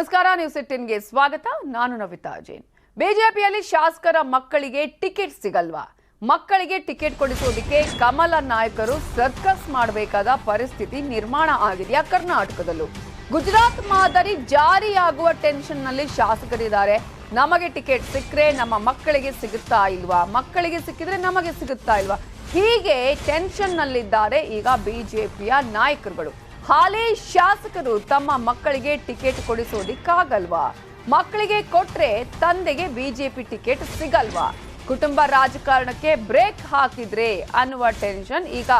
ನಮಸ್ಕಾರ, ನ್ಯೂಸ್ 18ಗೆ ಸ್ವಾಗತ. ನಾನು ನವಿತಾ ಜೈನ್. ಬಿಜೆಪಿಯಲ್ಲಿ ಶಾಸಕರ ಮಕ್ಕಳಿಗೆ ಟಿಕೆಟ್ ಸಿಗಲ್ವಾ? ಮಕ್ಕಳಿಗೆ ಟಿಕೆಟ್ ಕೊಡಿಸೋದಕ್ಕೆ ಕಮಲ ನಾಯಕರು ಸರ್ಕಸ್ ಮಾಡಬೇಕಾದ ಪರಿಸ್ಥಿತಿ ನಿರ್ಮಾಣ ಆಗಿದೆಯಾ ಕರ್ನಾಟಕದಲ್ಲೂ? ಗುಜರಾತ್ ಮಾದರಿ ಜಾರಿಯಾಗುವ ಟೆನ್ಷನ್ ನಲ್ಲಿ ಶಾಸಕರಿದ್ದಾರೆ. ನಮಗೆ ಟಿಕೆಟ್ ಸಿಕ್ಕರೆ ನಮ್ಮ ಮಕ್ಕಳಿಗೆ ಸಿಗುತ್ತಾ ಇಲ್ವಾ, ಮಕ್ಕಳಿಗೆ ಸಿಕ್ಕಿದ್ರೆ ನಮಗೆ ಸಿಗುತ್ತಾ ಇಲ್ವಾ, ಹೀಗೆ ಟೆನ್ಷನ್ ನಲ್ಲಿದ್ದಾರೆ ಈಗ ಬಿಜೆಪಿಯ ನಾಯಕರುಗಳು. ಹಾಲಿ ಶಾಸಕರು ತಮ್ಮ ಮಕ್ಕಳಿಗೆ ಟಿಕೆಟ್ ಕೊಡಿಸೋದಿಕ್ಕಾಗಲ್ವಾ? ಮಕ್ಕಳಿಗೆ ಕೊಟ್ರೆ ತಂದೆಗೆ ಬಿಜೆಪಿ ಟಿಕೆಟ್ ಸಿಗಲ್ವಾ? ಕುಟುಂಬ ರಾಜಕಾರಣಕ್ಕೆ ಬ್ರೇಕ್ ಹಾಕಿದ್ರೆ ಅನ್ನುವ ಟೆನ್ಷನ್ ಈಗ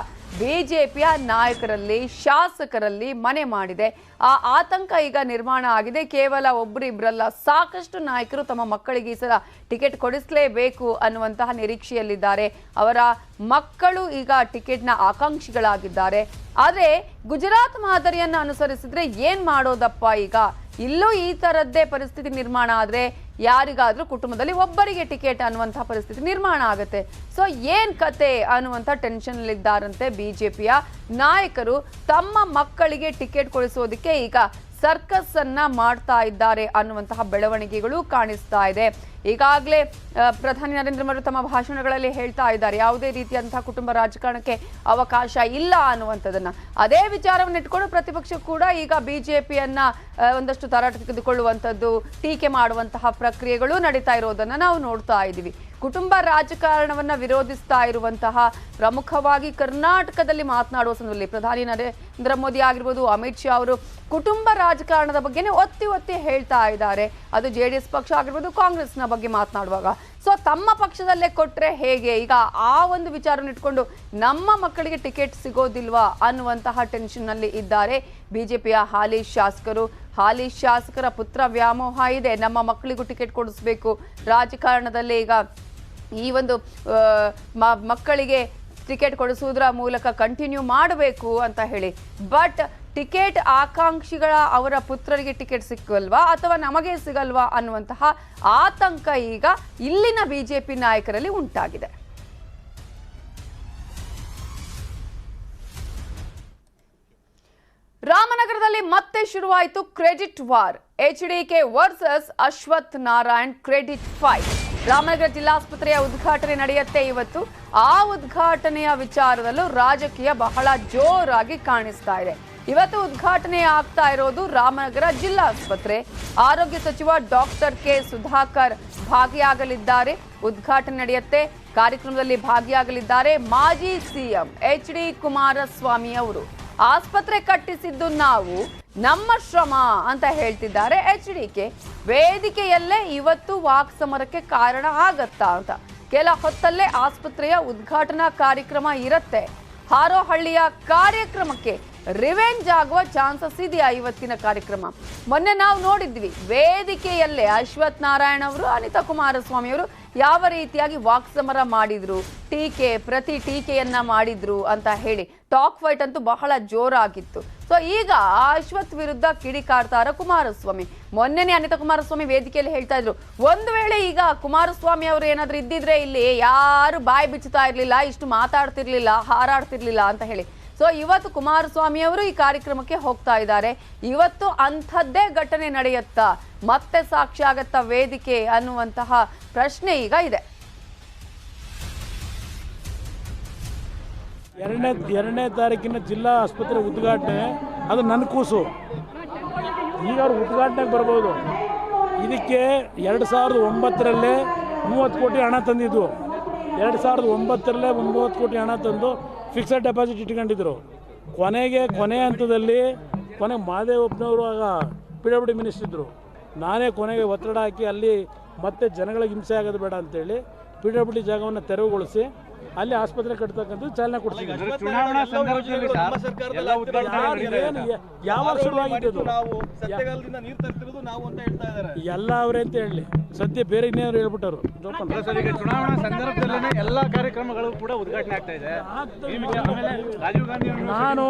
ಬಿಜೆಪಿಯ ನಾಯಕರಲ್ಲಿ, ಶಾಸಕರಲ್ಲಿ ಮನೆ ಮಾಡಿದೆ. ಆ ಆತಂಕ ಈಗ ನಿರ್ಮಾಣ ಆಗಿದೆ. ಕೇವಲ ಒಬ್ಬರಿಬ್ಬರಲ್ಲ, ಸಾಕಷ್ಟು ನಾಯಕರು ತಮ್ಮ ಮಕ್ಕಳಿಗೆ ಈ ಸಲ ಟಿಕೆಟ್ ಕೊಡಿಸಲೇಬೇಕು ಅನ್ನುವಂತಹ ನಿರೀಕ್ಷೆಯಲ್ಲಿದ್ದಾರೆ. ಅವರ ಮಕ್ಕಳು ಈಗ ಟಿಕೆಟ್ನ ಆಕಾಂಕ್ಷಿಗಳಾಗಿದ್ದಾರೆ. ಆದರೆ ಗುಜರಾತ್ ಮಾದರಿಯನ್ನು ಅನುಸರಿಸಿದ್ರೆ ಏನ್ ಮಾಡೋದಪ್ಪ? ಈಗ ಇಲ್ಲೂ ಈ ತರದ್ದೇ ಪರಿಸ್ಥಿತಿ ನಿರ್ಮಾಣ ಆದ್ರೆ ಯಾರಿಗಾದ್ರೂ ಕುಟುಂಬದಲ್ಲಿ ಒಬ್ಬರಿಗೆ ಟಿಕೆಟ್ ಅನ್ನುವಂತಹ ಪರಿಸ್ಥಿತಿ ನಿರ್ಮಾಣ ಆಗುತ್ತೆ. ಸೊ ಏನ್ ಕತೆ ಅನ್ನುವಂಥ ಟೆನ್ಷನ್ ಇದ್ದಾರಂತೆ ಬಿಜೆಪಿಯ ನಾಯಕರು. ತಮ್ಮ ಮಕ್ಕಳಿಗೆ ಟಿಕೆಟ್ ಕೊಡಿಸೋದಕ್ಕೆ ಈಗ ಸರ್ಕಸ್ ಅನ್ನ ಮಾಡ್ತಾ ಇದ್ದಾರೆ ಅನ್ನುವಂತಹ ಬೆಳವಣಿಗೆಗಳು ಕಾಣಿಸ್ತಾ ಇದೆ. ಈಗಾಗಲೇ ಪ್ರಧಾನಿ ನರೇಂದ್ರ ಮೋದಿ ತಮ್ಮ ಭಾಷಣಗಳಲ್ಲಿ ಹೇಳ್ತಾ ಇದ್ದಾರೆ, ಯಾವುದೇ ರೀತಿಯಂತಹ ಕುಟುಂಬ ರಾಜಕಾರಣಕ್ಕೆ ಅವಕಾಶ ಇಲ್ಲ ಅನ್ನುವಂಥದ್ದನ್ನ. ಅದೇ ವಿಚಾರವನ್ನು ಇಟ್ಕೊಂಡು ಪ್ರತಿಪಕ್ಷ ಕೂಡ ಈಗ ಬಿಜೆಪಿಯನ್ನ ಒಂದಷ್ಟು ತರಾಟೆ ತೆಗೆದುಕೊಳ್ಳುವಂಥದ್ದು, ಟೀಕೆ ಮಾಡುವಂತಹ ಪ್ರಕ್ರಿಯೆಗಳು ನಡೀತಾ ಇರೋದನ್ನ ನಾವು ನೋಡ್ತಾ ಇದ್ದೀವಿ. ಕುಟುಂಬ ರಾಜಕಾರಣವನ್ನ ವಿರೋಧಿಸ್ತಾ ಇರುವಂತಹ, ಪ್ರಮುಖವಾಗಿ ಕರ್ನಾಟಕದಲ್ಲಿ ಮಾತನಾಡುವ ಸಂದರ್ಭದಲ್ಲಿ ಪ್ರಧಾನಿ ನರೇಂದ್ರ ಮೋದಿ ಆಗಿರ್ಬೋದು, ಅಮಿತ್ ಶಾ ಅವರು ಕುಟುಂಬ ರಾಜಕಾರಣದ ಬಗ್ಗೆನೇ ಒತ್ತಿ ಒತ್ತಿ ಹೇಳ್ತಾ ಇದ್ದಾರೆ. ಅದು JDS ಪಕ್ಷ ಆಗಿರ್ಬೋದು, ಕಾಂಗ್ರೆಸ್ನ ಬಗ್ಗೆ ಮಾತನಾಡುವಾಗ. ಸೊ ತಮ್ಮ ಪಕ್ಷದಲ್ಲೇ ಕೊಟ್ರೆ ಹೇಗೆ? ಈಗ ಆ ಒಂದು ವಿಚಾರವನ್ನು ಇಟ್ಕೊಂಡು ನಮ್ಮ ಮಕ್ಕಳಿಗೆ ಟಿಕೆಟ್ ಸಿಗೋದಿಲ್ವಾ ಅನ್ನುವಂತಹ ಟೆನ್ಷನ್ ನಲ್ಲಿ ಇದ್ದಾರೆ ಬಿಜೆಪಿಯ ಹಾಲಿ ಶಾಸಕರು. ಹಾಲಿ ಶಾಸಕರ ಪುತ್ರ ವ್ಯಾಮೋಹ ಇದೆ, ನಮ್ಮ ಮಕ್ಕಳಿಗೂ ಟಿಕೆಟ್ ಕೊಡಿಸ್ಬೇಕು, ರಾಜಕಾರಣದಲ್ಲಿ ಈಗ ಈ ಒಂದು ಮಕ್ಕಳಿಗೆ ಟಿಕೆಟ್ ಕೊಡಿಸುವುದರ ಮೂಲಕ ಕಂಟಿನ್ಯೂ ಮಾಡಬೇಕು ಅಂತ ಹೇಳಿ. ಬಟ್ ಟಿಕೆಟ್ ಆಕಾಂಕ್ಷಿಗಳ ಅವರ ಪುತ್ರರಿಗೆ ಟಿಕೆಟ್ ಸಿಕ್ಕಲ್ವಾ ಅಥವಾ ನಮಗೆ ಸಿಗಲ್ವಾ ಅನ್ನುವಂತಹ ಆತಂಕ ಈಗ ಇಲ್ಲಿನ ಬಿಜೆಪಿ ನಾಯಕರಲ್ಲಿ ಉಂಟಾಗಿದೆ. ರಾಮನಗರದಲ್ಲಿ ಮತ್ತೆ ಶುರುವಾಯಿತು credit war. HDK versus Ashwath Narayan credit fight. Ramanagara ಜಿಲ್ಲಾಸ್ಪತ್ರೆಯ ಉದ್ಘಾಟನೆ ನಡೆಯುತ್ತೆ ಇವತ್ತು. ಆ ಉದ್ಘಾಟನೆಯ ವಿಚಾರದಲ್ಲೂ ರಾಜಕೀಯ ಬಹಳ ಜೋರಾಗಿ ಕಾಣಿಸ್ತಾ ಇದೆ. ಇವತ್ತು ಉದ್ಘಾಟನೆ ಆಗ್ತಾ ಇರೋದು ರಾಮನಗರ ಜಿಲ್ಲಾಸ್ಪತ್ರೆ. ಆರೋಗ್ಯ ಸಚಿವ ಡಾಕ್ಟರ್ ಕೆ ಸುಧಾಕರ್ ಭಾಗಿಯಾಗಲಿದ್ದಾರೆ. ಉದ್ಘಾಟನೆ ನಡೆಯುತ್ತೆ. ಕಾರ್ಯಕ್ರಮದಲ್ಲಿ ಭಾಗಿಯಾಗಲಿದ್ದಾರೆ ಮಾಜಿ ಸಿಎಂ HD ಕುಮಾರಸ್ವಾಮಿ ಅವರು. ಆಸ್ಪತ್ರೆ ಕಟ್ಟಿಸಿದ್ದು ನಾವು, ನಮ್ಮ ಶ್ರಮ ಅಂತ ಹೇಳ್ತಿದ್ದಾರೆ HDK. ವೇದಿಕೆಯಲ್ಲೇ ಇವತ್ತು ವಾಕ್ ಸಮರಕ್ಕೆ ಕಾರಣ ಆಗತ್ತಾ ಅಂತ. ಕೆಲ ಹೊತ್ತಲ್ಲೇ ಆಸ್ಪತ್ರೆಯ ಉದ್ಘಾಟನಾ ಕಾರ್ಯಕ್ರಮ ಇರುತ್ತೆ. ಹಾರೋಹಳ್ಳಿಯ ಕಾರ್ಯಕ್ರಮಕ್ಕೆ ರಿವೆಂಜ್ ಆಗುವ ಚಾನ್ಸಸ್ ಇದೆಯಾ ಇವತ್ತಿನ ಕಾರ್ಯಕ್ರಮ? ಮೊನ್ನೆ ನಾವು ನೋಡಿದ್ವಿ, ವೇದಿಕೆಯಲ್ಲೇ ಅಶ್ವಥ್ ನಾರಾಯಣ್ ಅವರು, ಅನಿತಾ ಕುಮಾರಸ್ವಾಮಿ ಅವರು ಯಾವ ರೀತಿಯಾಗಿ ವಾಕ್ ಸಮರ ಮಾಡಿದ್ರು, ಪ್ರತಿ ಟೀಕೆಯನ್ನ ಮಾಡಿದ್ರು ಅಂತ ಹೇಳಿ ಟಾಕ್ ಫೈಟ್ ಅಂತೂ ಬಹಳ ಜೋರಾಗಿತ್ತು. ಸೊ ಈಗ ಅಶ್ವಥ್ ವಿರುದ್ಧ ಕಿಡಿಕಾಡ್ತಾರ ಕುಮಾರಸ್ವಾಮಿ. ಮೊನ್ನೆನೇ ಅನಿತಾ ಕುಮಾರಸ್ವಾಮಿ ವೇದಿಕೆಯಲ್ಲಿ ಹೇಳ್ತಾ ಇದ್ರು, ಒಂದು ವೇಳೆ ಈಗ ಕುಮಾರಸ್ವಾಮಿ ಅವರು ಏನಾದ್ರೂ ಇದ್ದಿದ್ರೆ ಇಲ್ಲಿ ಯಾರು ಬಾಯಿ ಬಿಚ್ಚುತ್ತಾ ಇರ್ಲಿಲ್ಲ, ಇಷ್ಟು ಮಾತಾಡ್ತಿರ್ಲಿಲ್ಲ, ಹಾರಾಡ್ತಿರ್ಲಿಲ್ಲ ಅಂತ ಹೇಳಿ. ಸೊ ಇವತ್ತು ಕುಮಾರಸ್ವಾಮಿ ಅವರು ಈ ಕಾರ್ಯಕ್ರಮಕ್ಕೆ ಹೋಗ್ತಾ ಇದ್ದಾರೆ. ಇವತ್ತು ಅಂಥದ್ದೇ ಘಟನೆ ನಡೆಯುತ್ತಾ, ಮತ್ತೆ ಸಾಕ್ಷಿ ಆಗತ್ತಾ ವೇದಿಕೆ ಅನ್ನುವಂತಹ ಪ್ರಶ್ನೆ ಈಗ ಇದೆ. ಎರಡನೇ ತಾರೀಕಿನ ಜಿಲ್ಲಾ ಆಸ್ಪತ್ರೆ ಉದ್ಘಾಟನೆ, ಅದು ನನ್ನ ಕೂಸು. ಈಗ ಅವ್ರು ಉದ್ಘಾಟನೆಗೆ ಬರ್ಬೋದು. ಇದಕ್ಕೆ 2009ರಲ್ಲೇ 30 ಕೋಟಿ ಹಣ ತಂದಿದ್ದು. 2009ರಲ್ಲೇ 30 ಕೋಟಿ ಹಣ ತಂದು ಫಿಕ್ಸೆಡ್ ಡೆಪಾಸಿಟ್ ಇಟ್ಕೊಂಡಿದ್ರು. ಕೊನೆ ಹಂತದಲ್ಲಿ ಮಹದೇವಪ್ಪನವರು ಆಗ PWD ಮಿನಿಸ್ಟರ್ ಇದ್ದರು. ನಾನೇ ಕೊನೆಗೆ ಒತ್ತಡ ಹಾಕಿ ಅಲ್ಲಿ ಮತ್ತೆ ಜನಗಳಿಗೆ ಹಿಂಸೆ ಆಗೋದು ಬೇಡ ಅಂತೇಳಿ PWD ಜಾಗವನ್ನು ತೆರವುಗೊಳಿಸಿ ಅಲ್ಲಿ ಆಸ್ಪತ್ರೆ ಕಟ್ತಕ್ಕಂಥ ಚಾಲನೆ ಕೊಡ್ತಿದ್ದೀವಿ. ಯಾವಾಗ ಶುರುವಾಗಿದ್ದು ಎಲ್ಲ ಅವರೇ ಅಂತ ಹೇಳಿ ಸದ್ಯ ಬೇರೆ ಇನ್ನೇನು ಹೇಳ್ಬಿಟ್ಟರು. ಚುನಾವಣಾ ಸಂದರ್ಭದಲ್ಲೇ ಎಲ್ಲ ಕಾರ್ಯಕ್ರಮಗಳು ಕೂಡ ಉದ್ಘಾಟನೆ ಆಗ್ತಾ ಇದೆ. ನಾನು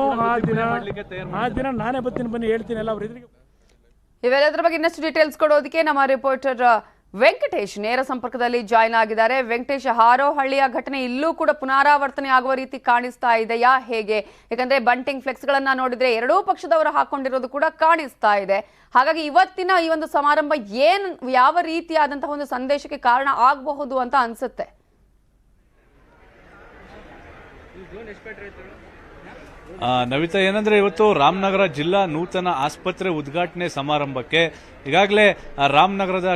ಆ ದಿನ ನಾನೇ ಬನ್ನಿ ಹೇಳ್ತೀನಿ ಎಲ್ಲ ಅವ್ರ ಎದುರಿಗೆ. ಇವೆಲ್ಲದರ ಬಗ್ಗೆ ಇನ್ನಷ್ಟು ಡೀಟೇಲ್ಸ್ ಕೊಡೋದಕ್ಕೆ ನಮ್ಮ ರಿಪೋರ್ಟರ್ ವೆಂಕಟೇಶ್ ನೇರ ಸಂಪರ್ಕದಲ್ಲಿ ಜಾಯ್ನ್ ಆಗಿದ್ದಾರೆ. ವೆಂಕಟೇಶ್, ಹಾರೋಹಳ್ಳಿಯ ಘಟನೆ ಇಲ್ಲೂ ಕೂಡ ಪುನರಾವರ್ತನೆ ಆಗುವ ರೀತಿ ಕಾಣಿಸ್ತಾ ಇದೆಯಾ ಹೇಗೆ? ಯಾಕಂದ್ರೆ ಬಂಟಿಂಗ್ ಫ್ಲೆಕ್ಸ್ ಗಳನ್ನ ನೋಡಿದ್ರೆ ಎರಡೂ ಪಕ್ಷದವರು ಹಾಕೊಂಡಿರೋದು ಕೂಡ ಕಾಣಿಸ್ತಾ ಇದೆ. ಹಾಗಾಗಿ ಇವತ್ತಿನ ಈ ಒಂದು ಸಮಾರಂಭ ಯಾವ ರೀತಿಯಾದಂತಹ ಒಂದು ಸಂದೇಶಕ್ಕೆ ಕಾರಣ ಆಗಬಹುದು ಅಂತ ಅನ್ಸುತ್ತೆ? ನವಿತಾ, ಏನಂದ್ರೆ ಇವತ್ತು ರಾಮನಗರ ಜಿಲ್ಲಾ ನೂತನ ಆಸ್ಪತ್ರೆ ಉದ್ಘಾಟನೆ ಸಮಾರಂಭಕ್ಕೆ ಈಗಾಗಲೇ ರಾಮನಗರದ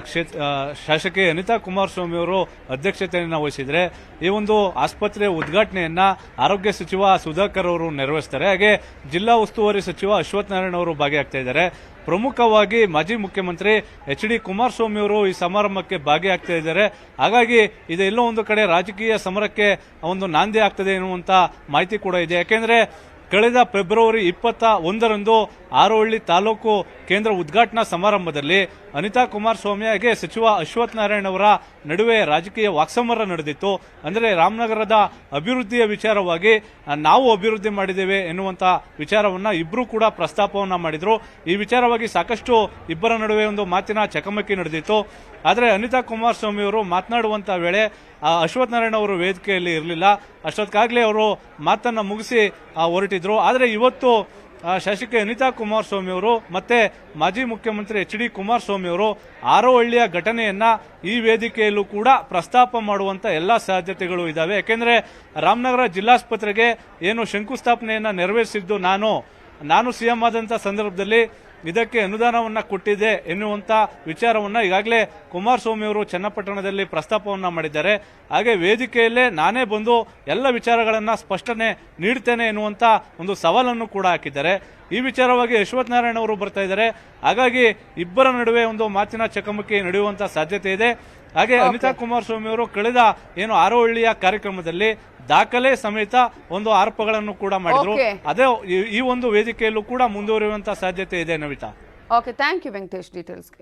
ಶಾಸಕಿ ಅನಿತಾ ಕುಮಾರಸ್ವಾಮಿ ಅವರು ಅಧ್ಯಕ್ಷತೆಯನ್ನು ವಹಿಸಿದ್ರೆ ಈ ಒಂದು ಆಸ್ಪತ್ರೆ ಉದ್ಘಾಟನೆಯನ್ನ ಆರೋಗ್ಯ ಸಚಿವ ಸುಧಾಕರ್ ಅವರು ನೆರವೇರಿಸ್ತಾರೆ. ಹಾಗೆ ಜಿಲ್ಲಾ ಉಸ್ತುವಾರಿ ಸಚಿವ ಅಶ್ವಥ್ ನಾರಾಯಣ ಅವರು ಭಾಗಿಯಾಗ್ತಾ ಇದ್ದಾರೆ. ಪ್ರಮುಖವಾಗಿ ಮಾಜಿ ಮುಖ್ಯಮಂತ್ರಿ ಎಚ್ ಡಿ ಕುಮಾರಸ್ವಾಮಿ ಅವರು ಈ ಸಮಾರಂಭಕ್ಕೆ ಭಾಗಿಯಾಗ್ತಾ ಇದ್ದಾರೆ. ಹಾಗಾಗಿ ಇದೆಲ್ಲೋ ಒಂದು ಕಡೆ ರಾಜಕೀಯ ಸಮರಕ್ಕೆ ಒಂದು ನಾಂದಿ ಆಗ್ತದೆ ಎನ್ನುವಂತ ಮಾಹಿತಿ ಕೂಡ ಇದೆ. ಯಾಕೆಂದ್ರೆ ಕಳೆದ ಫೆಬ್ರವರಿ 21ರಂದು ಹಾರೋಹಳ್ಳಿ ತಾಲೂಕು ಕೇಂದ್ರ ಉದ್ಘಾಟನಾ ಸಮಾರಂಭದಲ್ಲಿ ಅನಿತಾ ಕುಮಾರಸ್ವಾಮಿ ಹಾಗೆ ಸಚಿವ ಅಶ್ವಥ್ ನಾರಾಯಣ ಅವರ ನಡುವೆ ರಾಜಕೀಯ ವಾಕ್ಸಮರ ನಡೆದಿತ್ತು. ಅಂದರೆ ರಾಮನಗರದ ಅಭಿವೃದ್ಧಿಯ ವಿಚಾರವಾಗಿ ನಾವು ಅಭಿವೃದ್ಧಿ ಮಾಡಿದ್ದೇವೆ ಎನ್ನುವಂತ ವಿಚಾರವನ್ನ ಇಬ್ಬರು ಕೂಡ ಪ್ರಸ್ತಾಪವನ್ನ ಮಾಡಿದ್ರು. ಈ ವಿಚಾರವಾಗಿ ಸಾಕಷ್ಟು ಇಬ್ಬರ ನಡುವೆ ಒಂದು ಮಾತಿನ ಚಕಮಕಿ ನಡೆದಿತ್ತು. ಆದರೆ ಅನಿತಾ ಕುಮಾರಸ್ವಾಮಿ ಅವರು ಮಾತನಾಡುವಂತ ವೇಳೆ ಅಶ್ವಥ್ ನಾರಾಯಣ ಅವರು ವೇದಿಕೆಯಲ್ಲಿ ಇರಲಿಲ್ಲ. ಅಷ್ಟೊತ್ತಿಗಾಗಲೇ ಅವರು ಮಾತನ್ನ ಮುಗಿಸಿ ಹೊರಟಿದ್ರು. ಆದರೆ ಇವತ್ತು ಶಾಸಕಿ ಅನಿತಾ ಕುಮಾರಸ್ವಾಮಿ ಅವರು ಮತ್ತೆ ಮಾಜಿ ಮುಖ್ಯಮಂತ್ರಿ ಎಚ್ ಡಿ ಕುಮಾರಸ್ವಾಮಿ ಅವರು ಹಾರೋಹಳ್ಳಿಯ ಘಟನೆಯನ್ನ ಈ ವೇದಿಕೆಯಲ್ಲೂ ಕೂಡ ಪ್ರಸ್ತಾಪ ಮಾಡುವಂತ ಎಲ್ಲಾ ಸಾಧ್ಯತೆಗಳು ಇದಾವೆ. ಯಾಕೆಂದ್ರೆ ರಾಮನಗರ ಜಿಲ್ಲಾಸ್ಪತ್ರೆಗೆ ಏನು ಶಂಕುಸ್ಥಾಪನೆಯನ್ನ ನೆರವೇರಿಸಿದ್ದು ನಾನು ಸಿಎಂ ಆದಂತ ಸಂದರ್ಭದಲ್ಲಿ ಇದಕ್ಕೆ ಅನುದಾನವನ್ನ ಕೊಟ್ಟಿದೆ ಎನ್ನುವಂತ ವಿಚಾರವನ್ನ ಈಗಾಗಲೇ ಕುಮಾರಸ್ವಾಮಿ ಅವರು ಚನ್ನಪಟ್ಟಣದಲ್ಲಿ ಪ್ರಸ್ತಾಪವನ್ನ ಮಾಡಿದ್ದಾರೆ. ಹಾಗೆ ವೇದಿಕೆಯಲ್ಲೇ ನಾನೇ ಬಂದು ಎಲ್ಲ ವಿಚಾರಗಳನ್ನ ಸ್ಪಷ್ಟನೆ ನೀಡ್ತೇನೆ ಎನ್ನುವಂತ ಒಂದು ಸವಾಲನ್ನು ಕೂಡ ಹಾಕಿದ್ದಾರೆ. ಈ ವಿಚಾರವಾಗಿ ಅಶ್ವಥ್ ನಾರಾಯಣ ಅವರು ಬರ್ತಾ ಇದ್ದಾರೆ. ಹಾಗಾಗಿ ಇಬ್ಬರ ನಡುವೆ ಒಂದು ಮಾತಿನ ಚಕಮಕಿ ನಡೆಯುವಂತ ಸಾಧ್ಯತೆ ಇದೆ. ಹಾಗೆ ಅನಿತಾ ಕುಮಾರಸ್ವಾಮಿ ಅವರು ಕಳೆದ ಹಾರೋಹಳ್ಳಿಯ ಕಾರ್ಯಕ್ರಮದಲ್ಲಿ ದಾಖಲೆ ಸಮೇತ ಒಂದು ಆರೋಪಗಳನ್ನು ಕೂಡ ಮಾಡಿದ್ರು. ಅದೇ ಈ ಒಂದು ವೇದಿಕೆಯಲ್ಲೂ ಕೂಡ ಮುಂದುವರಿಯುವಂತ ಸಾಧ್ಯತೆ ಇದೆ Navita. Okay, thank you Venkatesh ಡೀಟೇಲ್ಸ್ಗೆ.